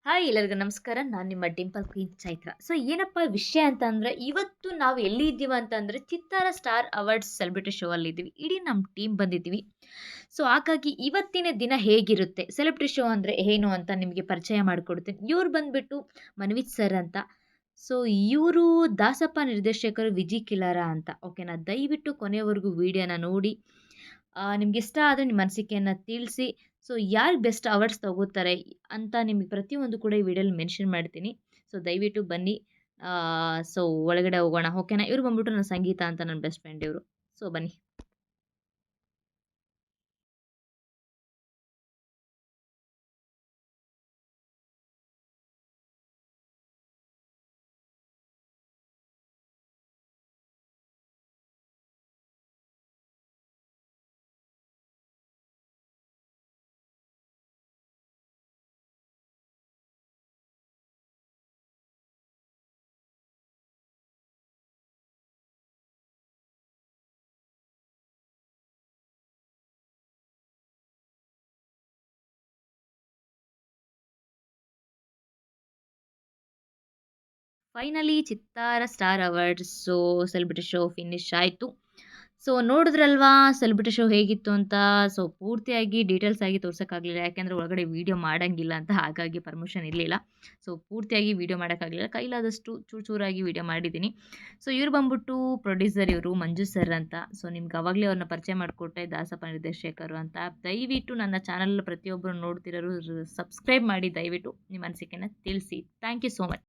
Hi ಎಲ್ಲರಿಗೂ ನಮಸ್ಕಾರ. ನಾನು ನಿಮ್ಮ ಡಿಂಪಲ್ ಕ್ವೀನ್ ಚೈತ್ರ. ಸೊ ಏನಪ್ಪ ವಿಷಯ ಅಂತಂದರೆ, ಇವತ್ತು ನಾವು ಎಲ್ಲಿದ್ದೀವಿ ಅಂತಂದರೆ, ಚಿತ್ತಾರ ಸ್ಟಾರ್ ಅವಾರ್ಡ್ಸ್ ಸೆಲೆಬ್ರಿಟಿ ಶೋ ಅಲ್ಲಿದ್ದೀವಿ. ಇಡೀ ನಮ್ಮ ಟೀಮ್ ಬಂದಿದ್ದೀವಿ. ಸೊ ಹಾಗಾಗಿ ಇವತ್ತಿನ ದಿನ ಹೇಗಿರುತ್ತೆ, ಸೆಲೆಬ್ರಿಟಿ ಶೋ ಅಂದರೆ ಏನು ಅಂತ ನಿಮಗೆ ಪರಿಚಯ ಮಾಡಿಕೊಡ್ತೀನಿ. ಇವ್ರು ಬಂದುಬಿಟ್ಟು ಮನ್ವಿತ್ ಸರ್ ಅಂತ. ಸೊ ಇವರು ದಾಸಪ್ಪ ನಿರ್ದೇಶಕರು ವಿಜಿ ಕಿಲಾರ ಅಂತ. ಓಕೆನಾ? ದಯವಿಟ್ಟು ಕೊನೆಯವರೆಗೂ ವಿಡಿಯೋನ ನೋಡಿ ನಿಮ್ಗೆ ಇಷ್ಟ ಆದರೆ ನಿಮ್ಮ ಅನಿಸಿಕೆಯನ್ನು ತಿಳಿಸಿ. ಸೊ ಯಾರು ಬೆಸ್ಟ್ ಅವಾರ್ಡ್ಸ್ ತಗೋತಾರೆ ಅಂತ ನಿಮಗೆ ಪ್ರತಿಯೊಂದು ಕೂಡ ಈ ವಿಡಿಯೋಲಿ ಮೆನ್ಷನ್ ಮಾಡ್ತೀನಿ. ಸೊ ದಯವಿಟ್ಟು ಬನ್ನಿ. ಸೊ ಒಳಗಡೆ ಹೋಗೋಣ. ಓಕೆನಾ? ಇವ್ರು ಬಂದ್ಬಿಟ್ಟು ನನ್ನ ಸಂಗೀತ ಅಂತ, ನನ್ನ ಬೆಸ್ಟ್ ಫ್ರೆಂಡ್ ಇವರು. ಸೊ ಬನ್ನಿ. ಫೈನಲಿ ಚಿತ್ತಾರ star awards celebrity show finish ಆಯಿತು. ಸೊ ನೋಡಿದ್ರಲ್ವಾ ಸೆಲೆಬ್ರಿಟಿ ಶೋ ಹೇಗಿತ್ತು ಅಂತ. ಸೊ ಪೂರ್ತಿಯಾಗಿ ಡೀಟೇಲ್ಸ್ ಆಗಿ ತೋರ್ಸೋಕ್ಕಾಗಲಿಲ್ಲ, ಯಾಕೆಂದರೆ ಒಳಗಡೆ ವೀಡಿಯೋ ಮಾಡೋಂಗಿಲ್ಲ ಅಂತ, ಹಾಗಾಗಿ ಪರ್ಮಿಷನ್ ಇರಲಿಲ್ಲ. ಸೊ ಪೂರ್ತಿಯಾಗಿ ವೀಡಿಯೋ ಮಾಡೋಕ್ಕಾಗಲಿಲ್ಲ, ಕೈಲಾದಷ್ಟು ಚೂರು ಚೂರಾಗಿ ವೀಡಿಯೋ ಮಾಡಿದ್ದೀನಿ. ಸೊ ಇವ್ರು ಬಂದ್ಬಿಟ್ಟು ಪ್ರೊಡ್ಯೂಸರ್, ಇವರು ಮಂಜು ಸರ್ ಅಂತ. ಸೊ ನಿಮ್ಗೆ ಅವಾಗಲೇ ಅವ್ರನ್ನ ಪರಿಚಯ ಮಾಡಿಕೊಟ್ಟೆ, ದಾಸಪ್ಪ ನಿರ್ದೇಶಕರು ಅಂತ. ದಯವಿಟ್ಟು ನನ್ನ ಚಾನಲ್ ಪ್ರತಿಯೊಬ್ಬರು ನೋಡ್ತಿರೋರು ಸಬ್ಸ್ಕ್ರೈಬ್ ಮಾಡಿ, ದಯವಿಟ್ಟು ನಿಮ್ಮ ಅನಿಸಿಕೆನ ತಿಳಿಸಿ. Thank you so much.